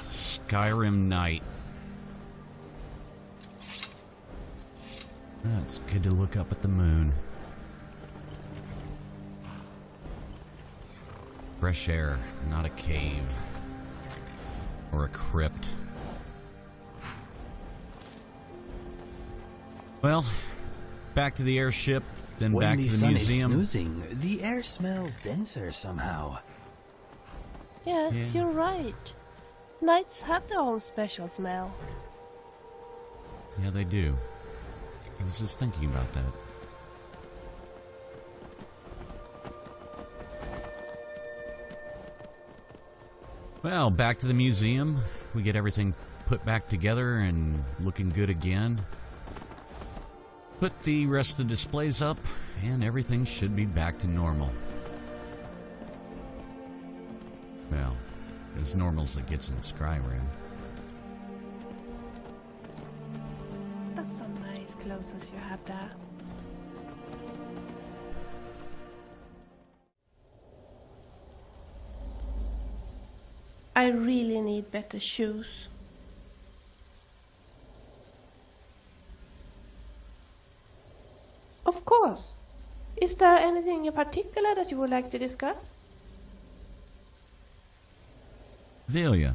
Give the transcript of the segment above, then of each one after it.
Skyrim night. It's good to look up at the moon. Fresh air, not a cave. Or a crypt. Well, back to the airship, then back to the museum. When the sun is snoozing, the air smells denser somehow. Yes, you're right. Nights have their own special smell. Yeah, they do. I was just thinking about that. Well, back to the museum. We get everything put back together and looking good again. Put the rest of the displays up, and everything should be back to normal. Well, as normal as it gets in Skyrim. That's some nice clothes you have there. I really need better shoes. Of course. Is there anything in particular that you would like to discuss? Velia,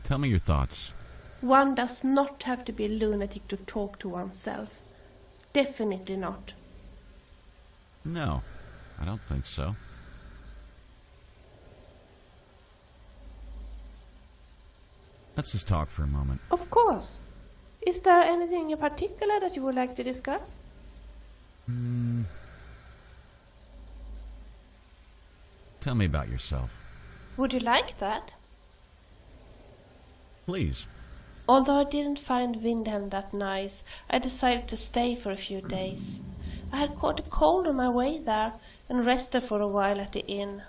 tell me your thoughts. One does not have to be a lunatic to talk to oneself. Definitely not. No, I don't think so. Let's just talk for a moment. Of course. Is there anything in particular that you would like to discuss? Tell me about yourself. Would you like that? Please. Although I didn't find Windhelm that nice, I decided to stay for a few days. I had caught a cold on my way there and rested for a while at the inn.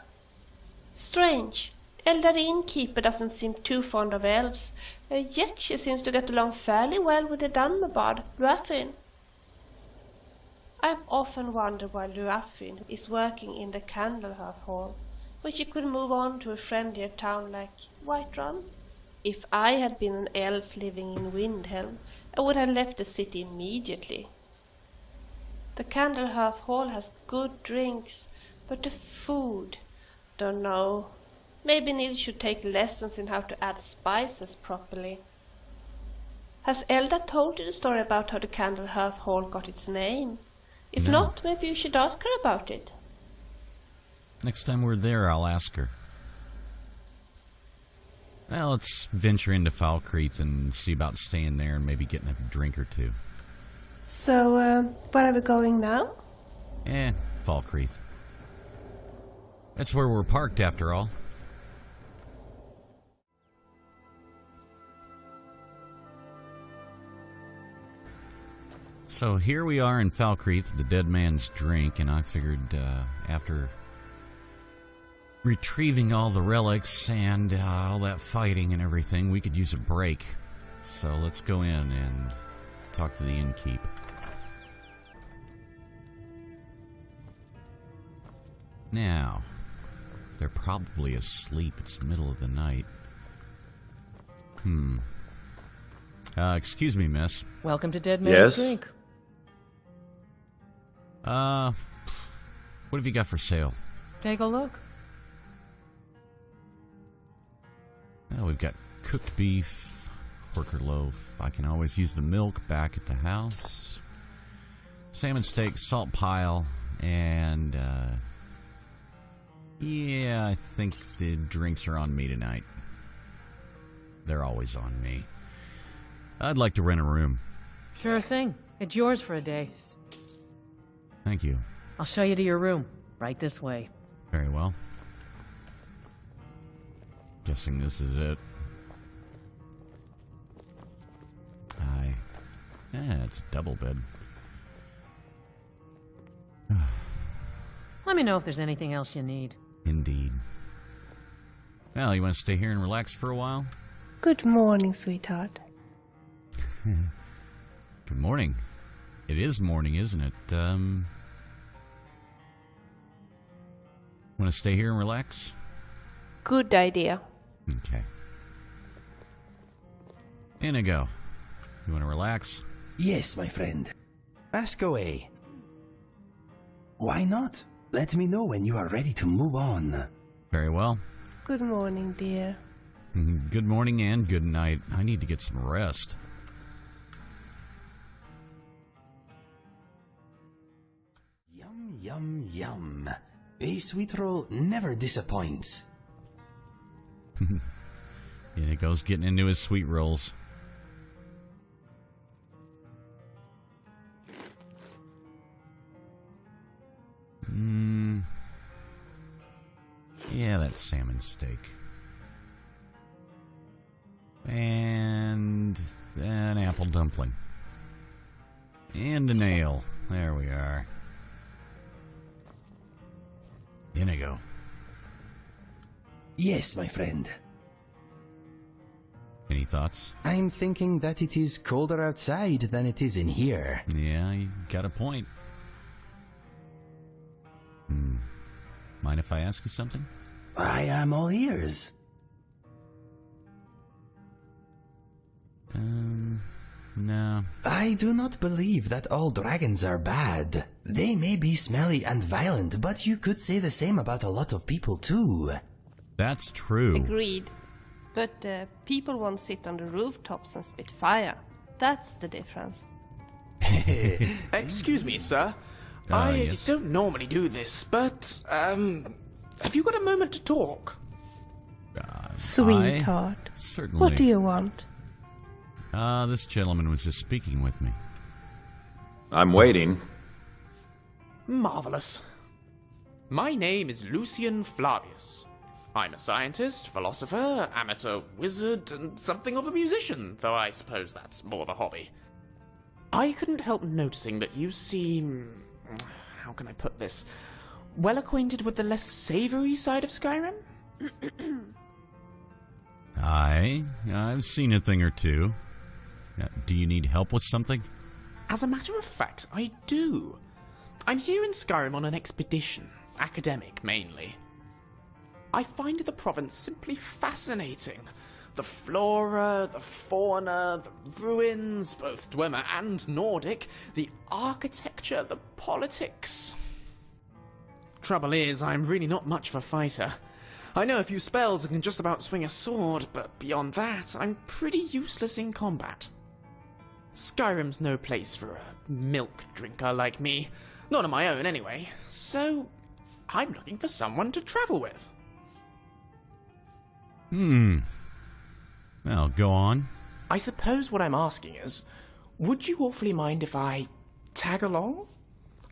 Strange. Elder innkeeper doesn't seem too fond of elves, yet she seems to get along fairly well with the Dunmabard, Luafin. I've often wondered why Luafin is working in the Candlehearth Hall, when she could move on to a friendlier town like Whiterun. If I had been an elf living in Windhelm, I would have left the city immediately. The Candlehearth Hall has good drinks, but the food, don't know. Maybe Nils should take lessons in how to add spices properly. Has Elda told you the story about how the Candlehearth Hall got its name? If No. not, maybe you should ask her about it. Next time we're there, I'll ask her. Well, let's venture into Falkreath and see about staying there and maybe getting a drink or two. So, where are we going now? Falkreath. That's where we're parked, after all. So here we are in Falkreath, the dead man's drink, and I figured after retrieving all the relics and all that fighting and everything, we could use a break. So let's go in and talk to the innkeep. Now, they're probably asleep. It's the middle of the night. Excuse me, miss. Welcome to Dead Man's Drink. What have you got for sale? Take a look. Well, we've got cooked beef, porker loaf. I can always use the milk back at the house. Salmon steak, salt pile, and, yeah, I think the drinks are on me tonight. They're always on me. I'd like to rent a room. Sure thing. It's yours for a day. Thank you. I'll show you to your room. Right this way. Very well. Guessing this is it. Yeah, it's a double bed. Let me know if there's anything else you need. Indeed. Well, you want to stay here and relax for a while? Good morning, sweetheart. Good morning. It is morning, isn't it? Want to stay here and relax? Good idea. Okay. Inigo, you want to relax? Yes, my friend. Ask away. Why not? Let me know when you are ready to move on. Very well. Good morning, dear. Good morning and good night. I need to get some rest. Yum, yum, yum. A sweet roll never disappoints. Inigo's getting into his sweet rolls. Yeah, that's salmon steak. And an apple dumpling. And an ale. There we are. Inigo. Yes, my friend. Any thoughts? I'm thinking that it is colder outside than it is in here. Yeah, you got a point. Mind if I ask you something? I am all ears. No. I do not believe that all dragons are bad. They may be smelly and violent, but you could say the same about a lot of people too. That's true. Agreed. But people won't sit on the rooftops and spit fire. That's the difference. Excuse me, sir. I yes. don't normally do this, but, have you got a moment to talk? Sweetheart. Certainly. What do you want? This gentleman was just speaking with me. I'm waiting. Marvelous. My name is Lucien Flavius. I'm a scientist, philosopher, amateur wizard, and something of a musician, though I suppose that's more of a hobby. I couldn't help noticing that you seem... how can I put this? Well acquainted with the less savory side of Skyrim? I've seen a thing or two. Do you need help with something? As a matter of fact, I do. I'm here in Skyrim on an expedition, academic mainly. I find the province simply fascinating. The flora, the fauna, the ruins, both Dwemer and Nordic, the architecture, the politics. Trouble is, I'm really not much of a fighter. I know a few spells and can just about swing a sword, but beyond that, I'm pretty useless in combat. Skyrim's no place for a milk drinker like me. Not on my own, anyway. So, I'm looking for someone to travel with. Well, go on. I suppose what I'm asking is, would you awfully mind if I tag along?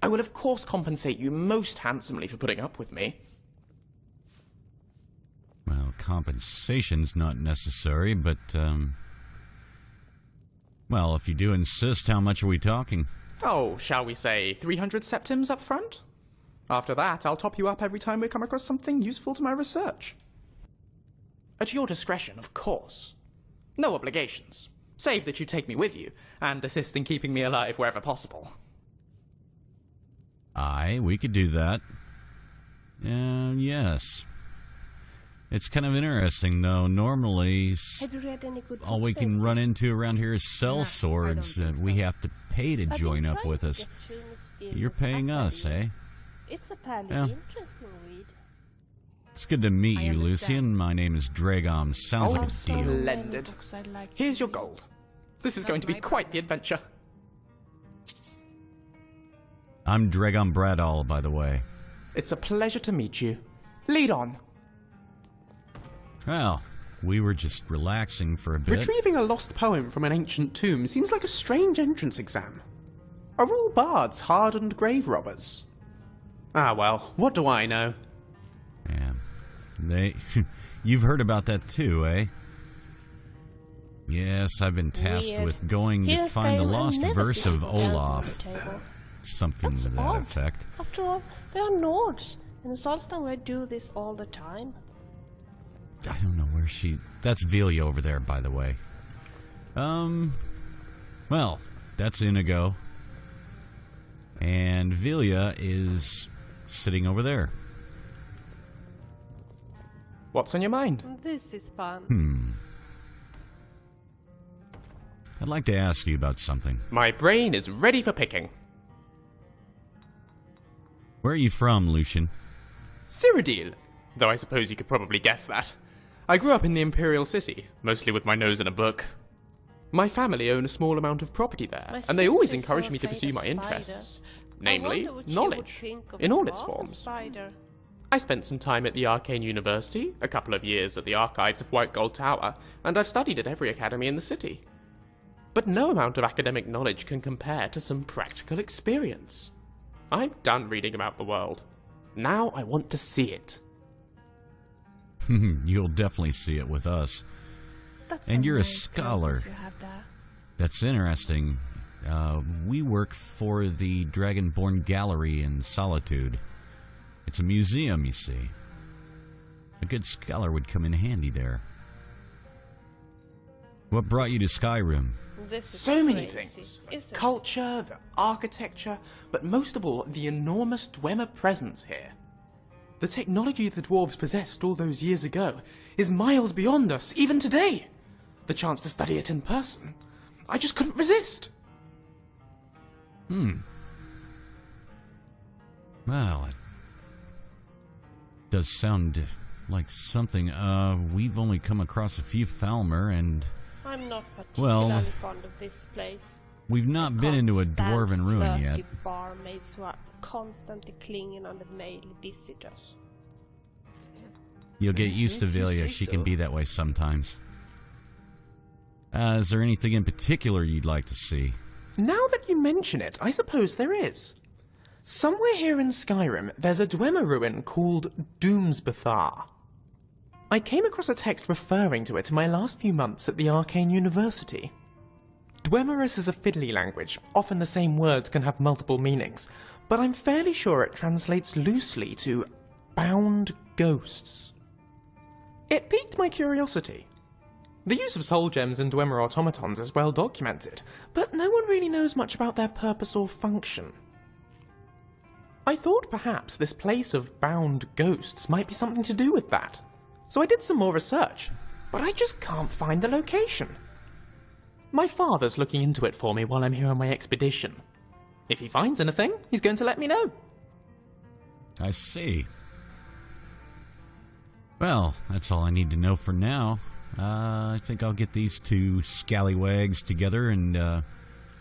I will of course compensate you most handsomely for putting up with me. Well, compensation's not necessary, but, well, if you do insist, how much are we talking? Oh, shall we say 300 septims up front? After that, I'll top you up every time we come across something useful to my research. At your discretion, of course. No obligations, save that you take me with you, and assist in keeping me alive wherever possible. Aye, we could do that. Yes. It's kind of interesting, though. Normally, Have you read any good all we books can lately? run into around here is sell Nah, I swords, don't and think we so. have to pay to I've been join up trying with to us. get through the You're paying us, eh? It's a fairly Yeah. interesting read. It's good to meet you, understand. Lucien. My name is Draygom. Sounds Oh, like a so deal. Splendid. Books I like to Here's your read. gold. This is going to be quite the adventure. I'm Draygom Bradall, by the way. It's a pleasure to meet you. Lead on. Well, we were just relaxing for a bit. Retrieving a lost poem from an ancient tomb seems like a strange entrance exam. Are all bards hardened grave robbers? Ah well, what do I know? Yeah. You've heard about that too, eh? Yes, I've been tasked Weird. with going to Here in find the Skyrim, I've lost never verse seen of anything else on Olaf. the table. Something That's to that odd. effect. After all, they are Nords, and in Solstan we do this all the time. I don't know where she... That's Velia over there, by the way. Well, that's Inigo. And Velia is sitting over there. What's on your mind? This is fun. I'd like to ask you about something. My brain is ready for picking. Where are you from, Lucien? Cyrodiil, though I suppose you could probably guess that. I grew up in the Imperial City, mostly with my nose in a book. My family own a small amount of property there, and they always encouraged me to pursue my interests, namely knowledge, in all its forms. I spent some time at the Arcane University, a couple of years at the archives of White Gold Tower, and I've studied at every academy in the city. But no amount of academic knowledge can compare to some practical experience. I'm done reading about the world. Now I want to see it. You'll definitely see it with us. And you're a scholar. That's interesting. We work for the Dragonborn Gallery in Solitude. It's a museum, you see. A good scholar would come in handy there. What brought you to Skyrim? So many things. The culture, the architecture, but most of all, the enormous Dwemer presence here. The technology the dwarves possessed all those years ago is miles beyond us, even today. The chance to study it in person, I just couldn't resist. Well, it does sound like something. We've only come across a few Falmer, and I'm not particularly fond of this place. we've not been into a dwarven ruin yet. Barmaids who are constantly clinging on the male visitors. You'll get used to Velia. She can be that way sometimes. Is there anything in particular you'd like to see? Now that you mention it, I suppose there is. Somewhere here in Skyrim, there's a Dwemer ruin called Doomsbethar. I came across a text referring to it in my last few months at the Arcane University. Dwemerus is a fiddly language. Often the same words can have multiple meanings, but I'm fairly sure it translates loosely to bound ghosts. It piqued my curiosity. The use of soul gems in Dwemer automatons is well documented, but no one really knows much about their purpose or function. I thought perhaps this place of bound ghosts might be something to do with that. So I did some more research, but I just can't find the location. My father's looking into it for me while I'm here on my expedition. If he finds anything, he's going to let me know. I see. Well, that's all I need to know for now. I think I'll get these two scallywags together and,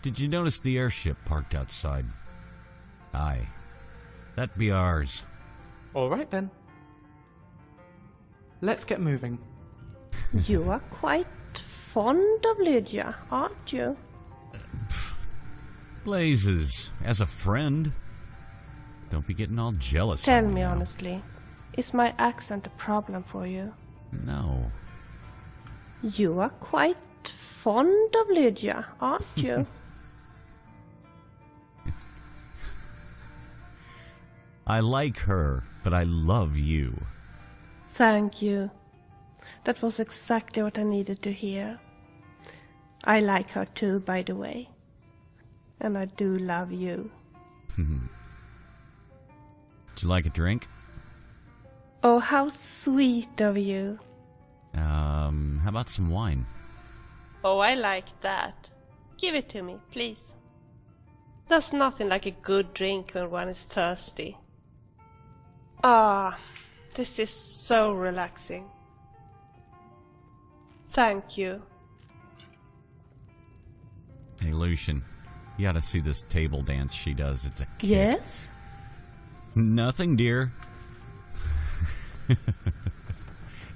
did you notice the airship parked outside? Aye. That be ours. Alright then. Let's get moving. You are quite fond of Lydia, aren't you? Blazes, as a friend. Don't be getting all jealous. Tell of me now. honestly, is my accent a problem for you? No. You are quite fond of Lydia, aren't you? I like her, but I love you. Thank you. That was exactly what I needed to hear. I like her too, by the way. And I do love you. Would you like a drink? Oh, how sweet of you. How about some wine? Oh, I like that. Give it to me, please. There's nothing like a good drink when one is thirsty. Ah, this is so relaxing. Thank you. Hey, Lucien, you gotta see this table dance she does. It's a kick. Yes? Nothing, dear.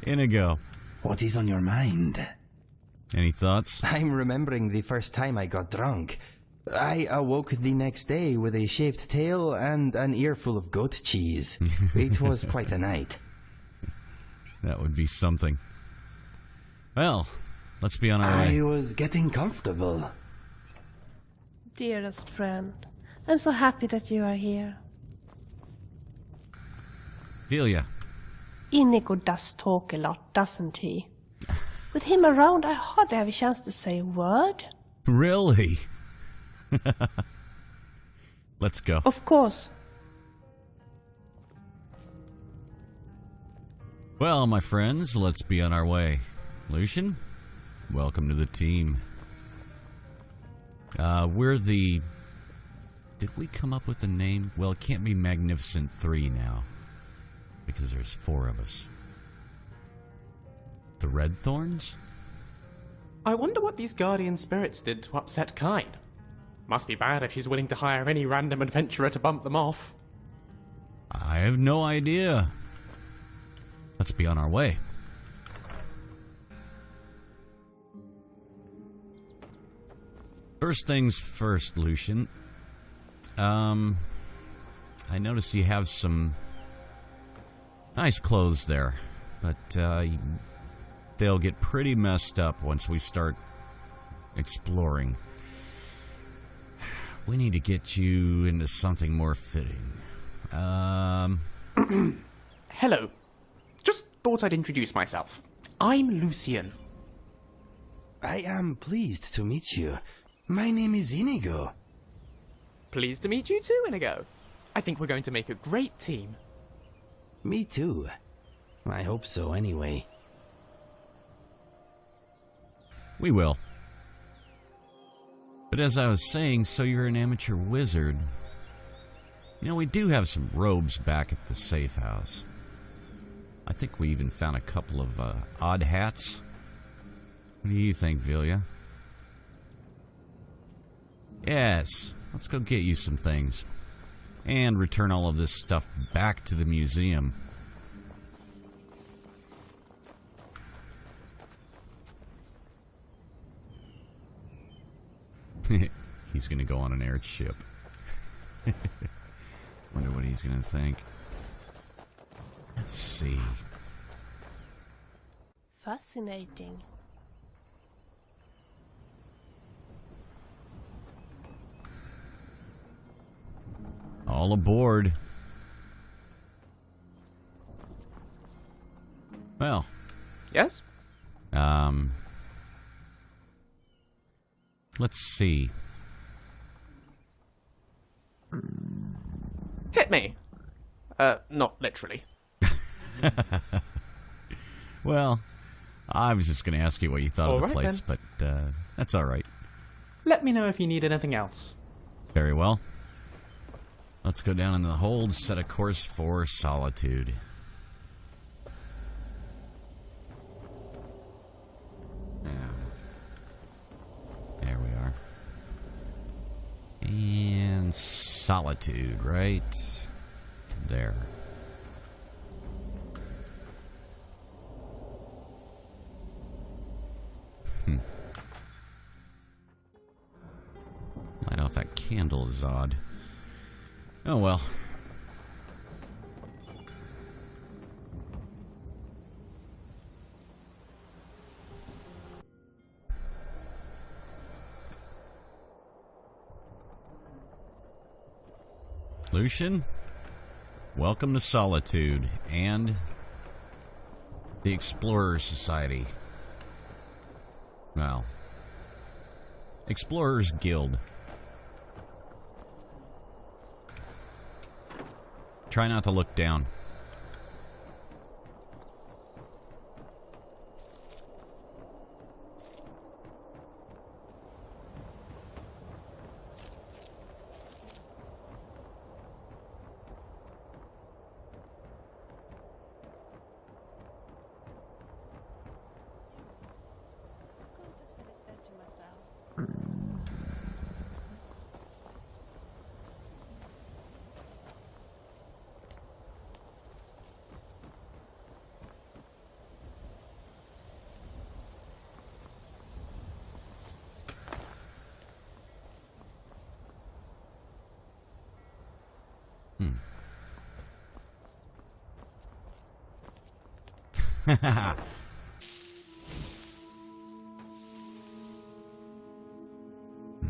Inigo, What is on your mind? any thoughts? I'm remembering the first time I got drunk. I awoke the next day with a shaved tail and an earful of goat cheese. It was quite a night. That would be something. Well, let's be on our I way. was getting comfortable. Dearest friend, I'm so happy that you are here. Velia, Inigo does talk a lot, doesn't he? With him around, I hardly have a chance to say a word. really? Let's go. Of course. Well, my friends, let's be on our way. Lucien, welcome to the team. We're the... Did we come up with a name? Well, it can't be Magnificent 3 now, because there's 4 of us. The Red Thorns? I wonder what these guardian spirits did to upset Kine. Must be bad if she's willing to hire any random adventurer to bump them off. I have no idea. Let's be on our way. First things first, Lucien. I notice you have some nice clothes there, but they'll get pretty messed up once we start exploring. We need to get you into something more fitting. Hello. Just thought I'd introduce myself. I'm Lucien. I am pleased to meet you. My name is Inigo. Pleased to meet you too, Inigo. I think we're going to make a great team. Me too. I hope so anyway. We will. But as I was saying, so you're an amateur wizard. You know, we do have some robes back at the safe house. I think we even found a couple of odd hats. What do you think, Vilya? Yes, let's go get you some things. And return all of this stuff back to the museum. He's gonna go on an airship. Wonder what he's gonna think. Let's see. Fascinating. All aboard. Well, Yes? let's see. Hit me. Not literally. Well, I was just going to ask you what you thought of All the right, place, but that's all right. Let me know if you need anything else. Very well. Let's go down in the hold, set a course for Solitude. There we are. And Solitude, right there. Light off that candle is odd. Oh well. Lucien, welcome to Solitude and the Explorer Society. Well, Explorers Guild. Try not to look down.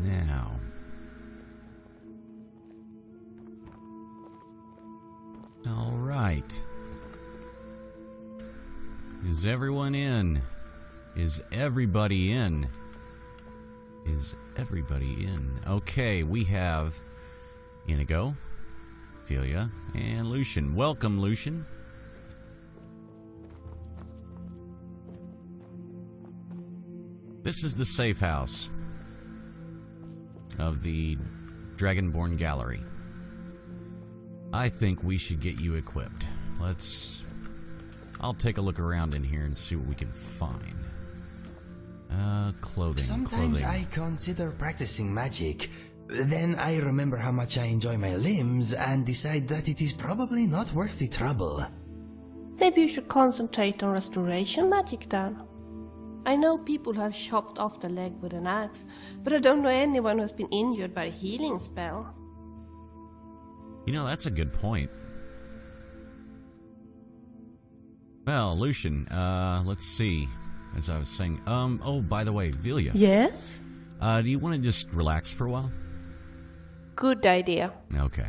Now. All right. Is everyone in? Is everybody in? Is everybody in? Okay, we have Inigo, Ophelia, and Lucien. Welcome, Lucien. This is the safe house. of the Dragonborn Gallery. I think we should get you equipped. I'll take a look around in here and see what we can find. Clothing. Sometimes I consider practicing magic. Then I remember how much I enjoy my limbs and decide that it is probably not worth the trouble. Maybe you should concentrate on restoration magic then. I know people who have chopped off the leg with an axe, but I don't know anyone who has been injured by a healing spell. You know, that's a good point. Well, Lucien, let's see. As I was saying, oh, by the way, Vilya. Yes? Do you want to just relax for a while? Good idea. Okay.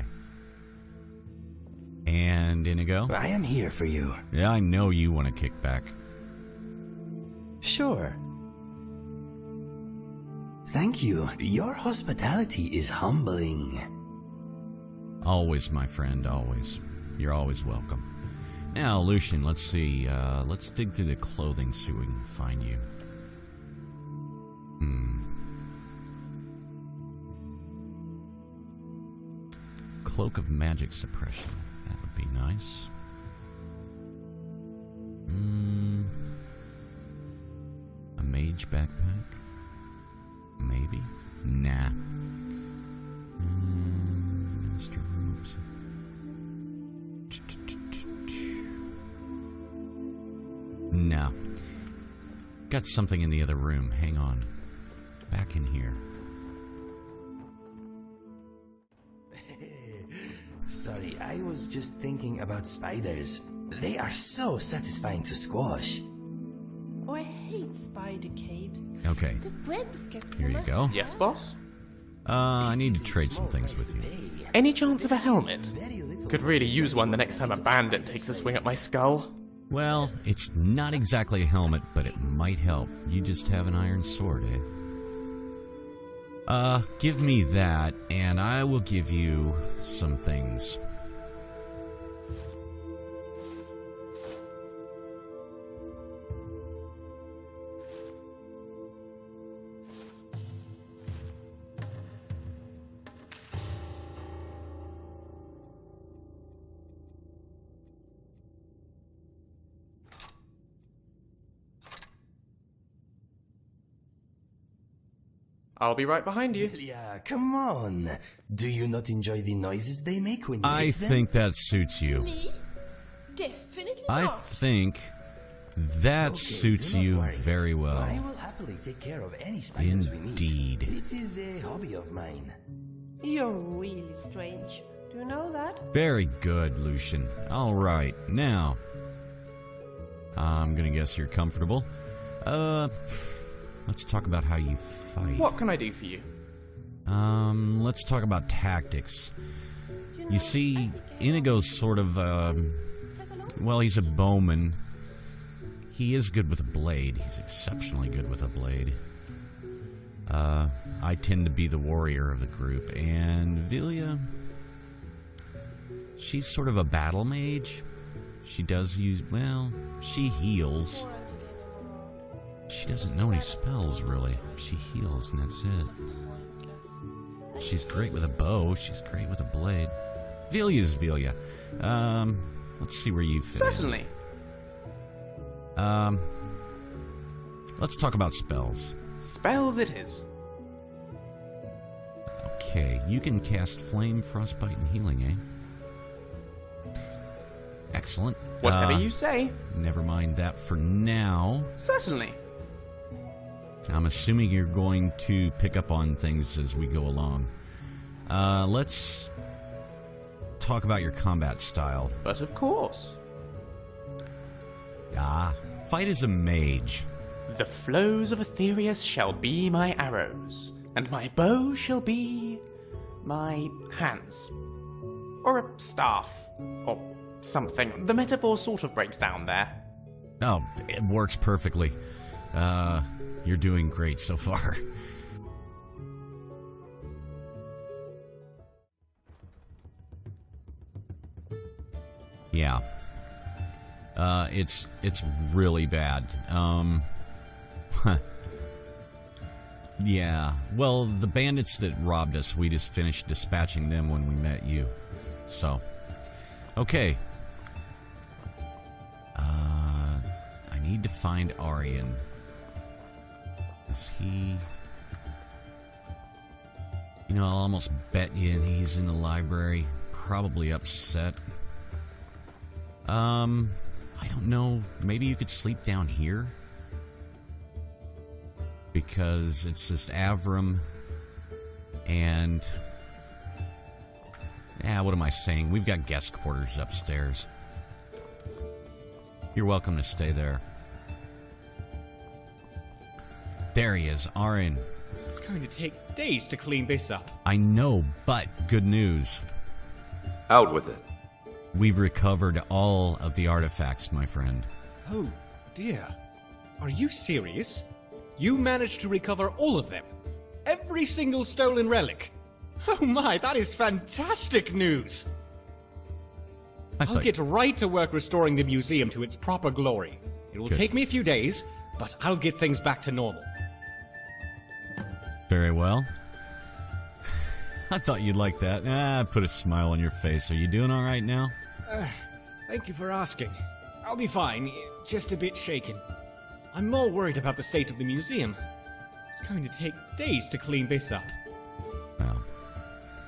And Inigo? I am here for you. Yeah, I know you want to kick back. Sure. Thank you. Your hospitality is humbling. Always, my friend, always. You're always welcome. Now, Lucien, let's see. Let's dig through the clothing, see what we can find you. Cloak of magic suppression. That would be nice. A mage backpack? Maybe? Nah. Master robes. No. Got something in the other room. Hang on. Back in here. Sorry, I was just thinking about spiders. They are so satisfying to squash. Oh, I hate spider caves. Okay. The webs get Here you go. Yes, boss? I need to trade some things with you. Any chance of a helmet? Could really use one the next time a bandit takes a swing at my skull. Well, it's not exactly a helmet, but it might help. You just have an iron sword, eh? Give me that, and I will give you some things. I'll be right behind you. Yeah, come on. Do you not enjoy the noises they make when you I hit them? think that suits you. Me? Definitely I not. think that Okay, suits do not you worry. very well. I will happily take care of any spiders we meet. Indeed. It is a hobby of mine. You're really strange. Do you know that? Very good, Lucien. All right, now I'm gonna guess you're comfortable. Let's talk about how you fight. What can I do for you? Let's talk about tactics. You see, Inigo's sort of, well, he's a bowman. He is good with a blade. He's exceptionally good with a blade. I tend to be the warrior of the group, and Vilya, she's sort of a battle mage. She does use, well, she heals. She doesn't know any spells, really. She heals, and that's it. She's great with a bow. She's great with a blade. Vilya's Vilya. Let's see where you fit in. Certainly. Let's talk about spells. Spells it is. Okay, you can cast Flame, Frostbite, and Healing, eh? Excellent. Whatever you say. Never mind that for now. Certainly. I'm assuming you're going to pick up on things as we go along. Let's talk about your combat style. But of course. Fight as a mage. The flows of Aetherius shall be my arrows, and my bow shall be my hands. Or a staff, or something. The metaphor sort of breaks down there. Oh, it works perfectly. You're doing great so far. Yeah. It's really bad. Yeah, well, the bandits that robbed us, we just finished dispatching them when we met you. So, okay. I need to find Aryan. Is he... You know, I'll almost bet you he's in the library. Probably upset. I don't know. Maybe you could sleep down here? Because it's just Avram and... what am I saying? We've got guest quarters upstairs. You're welcome to stay there. There he is, Aryan. It's going to take days to clean this up. I know, but good news. Out with it. We've recovered all of the artifacts, my friend. Oh, dear. Are you serious? You managed to recover all of them? Every single stolen relic? Oh my, that is fantastic news! I'll get right to work restoring the museum to its proper glory. It will take me a few days, but I'll get things back to normal. Very well. I thought you'd like that. Put a smile on your face. Are you doing all right now? Thank you for asking. I'll be fine, just a bit shaken. I'm more worried about the state of the museum. It's going to take days to clean this up. Well,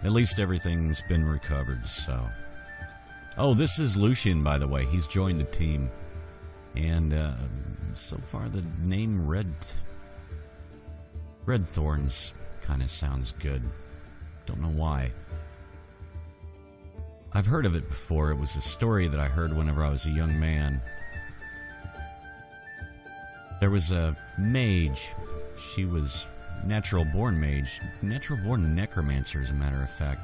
at least everything's been recovered, so... Oh, this is Lucien, by the way. He's joined the team. And, so far the name Redthorns kind of sounds good. Don't know why. I've heard of it before. It was a story that I heard whenever I was a young man. There was a mage. She was natural-born mage. Natural-born necromancer, as a matter of fact.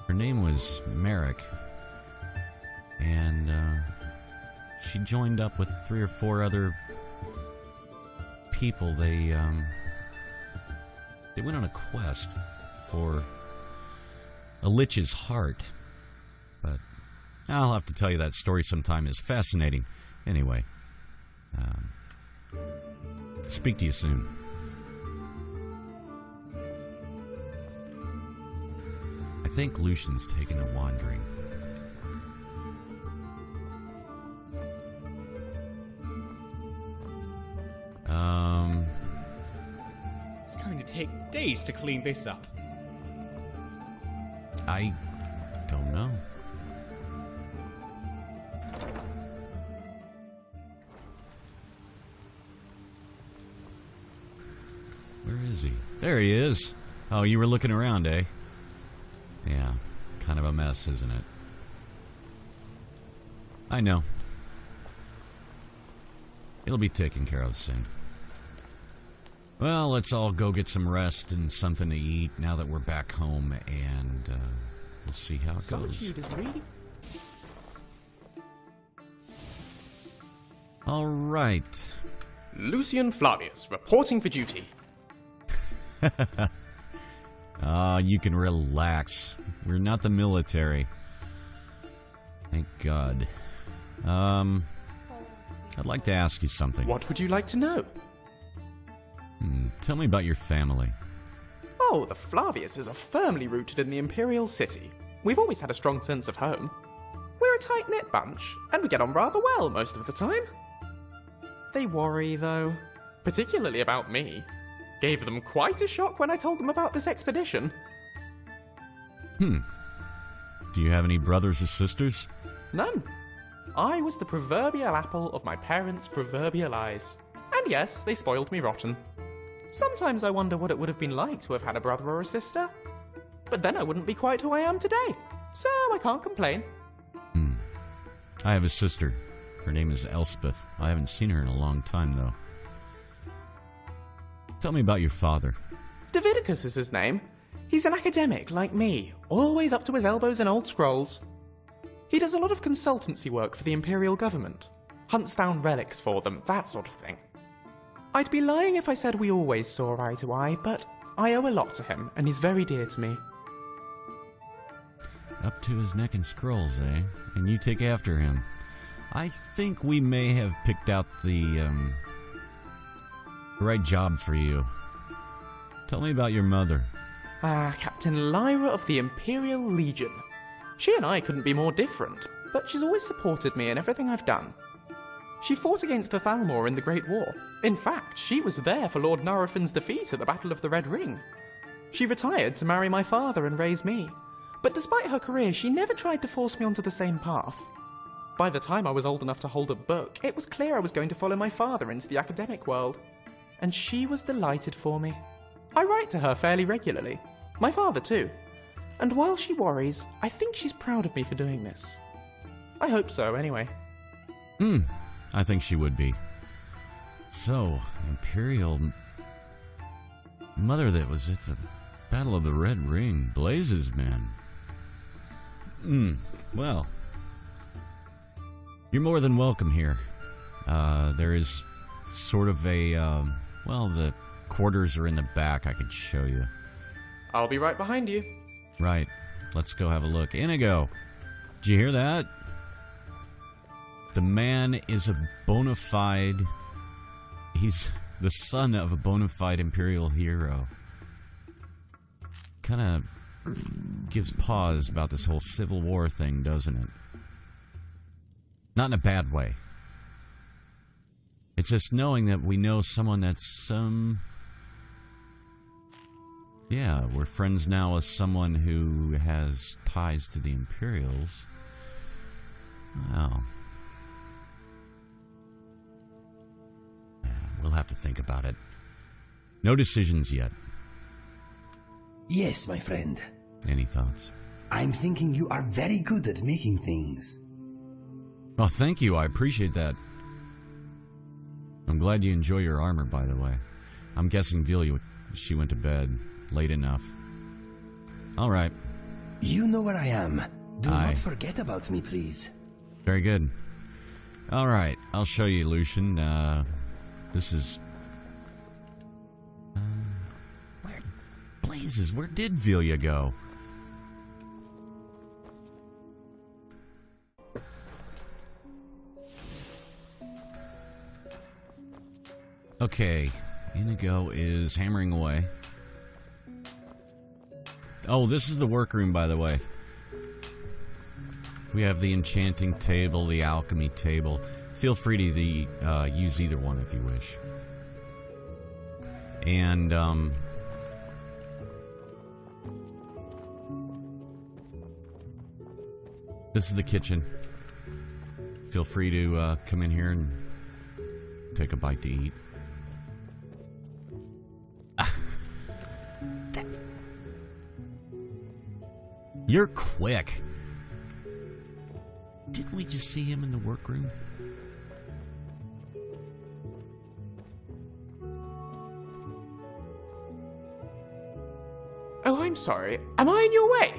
Her name was Merrick. And, she joined up with 3 or 4 other people. They went on a quest for a lich's heart. But I'll have to tell you that story sometime. It's fascinating. Anyway, speak to you soon. I think Lucian's taken a wandering. It's going to take days to clean this up. I don't know. Where is he? There he is. Oh, you were looking around, eh? Yeah, kind of a mess, isn't it? I know. It'll be taken care of soon. Well, let's all go get some rest and something to eat now that we're back home, and we'll see how it goes. Solitude is really... All right. Lucien Flavius, reporting for duty. You can relax. We're not the military. Thank God. I'd like to ask you something. What would you like to know? Tell me about your family. Oh, the Flaviuses are firmly rooted in the Imperial City. We've always had a strong sense of home. We're a tight-knit bunch, and we get on rather well most of the time. They worry, though. Particularly about me. Gave them quite a shock when I told them about this expedition. Do you have any brothers or sisters? None. I was the proverbial apple of my parents' proverbial eyes. And yes, they spoiled me rotten. Sometimes I wonder what it would have been like to have had a brother or a sister. But then I wouldn't be quite who I am today. So I can't complain. I have a sister. Her name is Elspeth. I haven't seen her in a long time, though. Tell me about your father. Davidicus is his name. He's an academic like me, always up to his elbows in old scrolls. He does a lot of consultancy work for the Imperial government. Hunts down relics for them, that sort of thing. I'd be lying if I said we always saw eye to eye, but I owe a lot to him, and he's very dear to me. Up to his neck in scrolls, eh? And you take after him. I think we may have picked out the right job for you. Tell me about your mother. Captain Lyra of the Imperial Legion. She and I couldn't be more different, but she's always supported me in everything I've done. She fought against the Thalmor in the Great War. In fact, she was there for Lord Narafin's defeat at the Battle of the Red Ring. She retired to marry my father and raise me. But despite her career, she never tried to force me onto the same path. By the time I was old enough to hold a book, it was clear I was going to follow my father into the academic world. And she was delighted for me. I write to her fairly regularly. My father too. And while she worries, I think she's proud of me for doing this. I hope so, anyway. I think she would be. So, Imperial Mother that was at the Battle of the Red Ring. Blazes, man. Well, you're more than welcome here. There is sort of a, well, the quarters are in the back. I could show you. I'll be right behind you. Right. Let's go have a look. Inigo, did you hear that? The man is a bona fide... He's the son of a bona fide Imperial hero. Kind of gives pause about this whole Civil War thing, doesn't it? Not in a bad way. It's just knowing that we know someone that's, yeah, we're friends now with someone who has ties to the Imperials. Well, we'll have to think about it. No decisions yet. Yes, my friend. Any thoughts? I'm thinking you are very good at making things. Oh, thank you. I appreciate that. I'm glad you enjoy your armor, by the way. I'm guessing Vilya, she went to bed late enough. All right. You know where I am. Do Aye. not forget about me, please. Very good. All right. I'll show you, Lucien. This is... where... Blazes, where did Vilya go? Okay. Inigo is hammering away. Oh, this is the workroom, by the way. We have the enchanting table, the alchemy table. Feel free to use either one if you wish. And, this is the kitchen. Feel free to come in here and take a bite to eat. You're quick. Didn't we just see him in the workroom? Oh, I'm sorry. Am I in your way?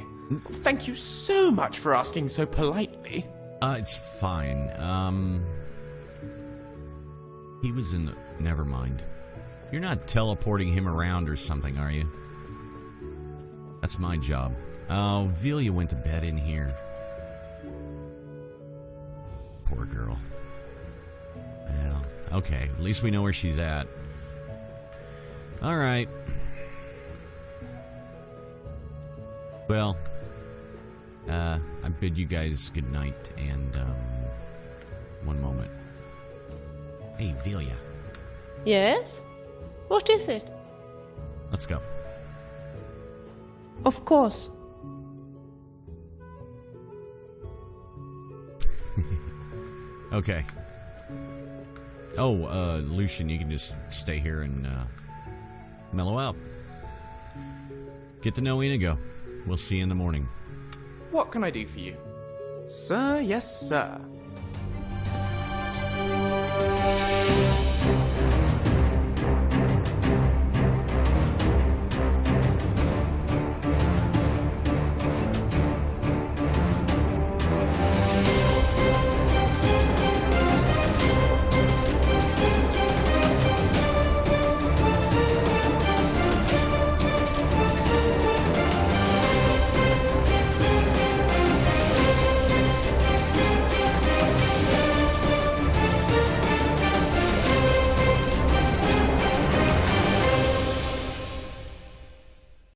Thank you so much for asking so politely. It's fine. He was in the... Never mind. You're not teleporting him around or something, are you? That's my job. Oh, Vilya went to bed in here. Poor girl. Well, okay. At least we know where she's at. Alright. Well, I bid you guys good night, and, one moment. Hey, Vilya. Yes? What is it? Let's go. Of course. Okay. Oh, Lucien, you can just stay here and, mellow out. Get to know Inigo. We'll see you in the morning. What can I do for you? Sir, yes, sir.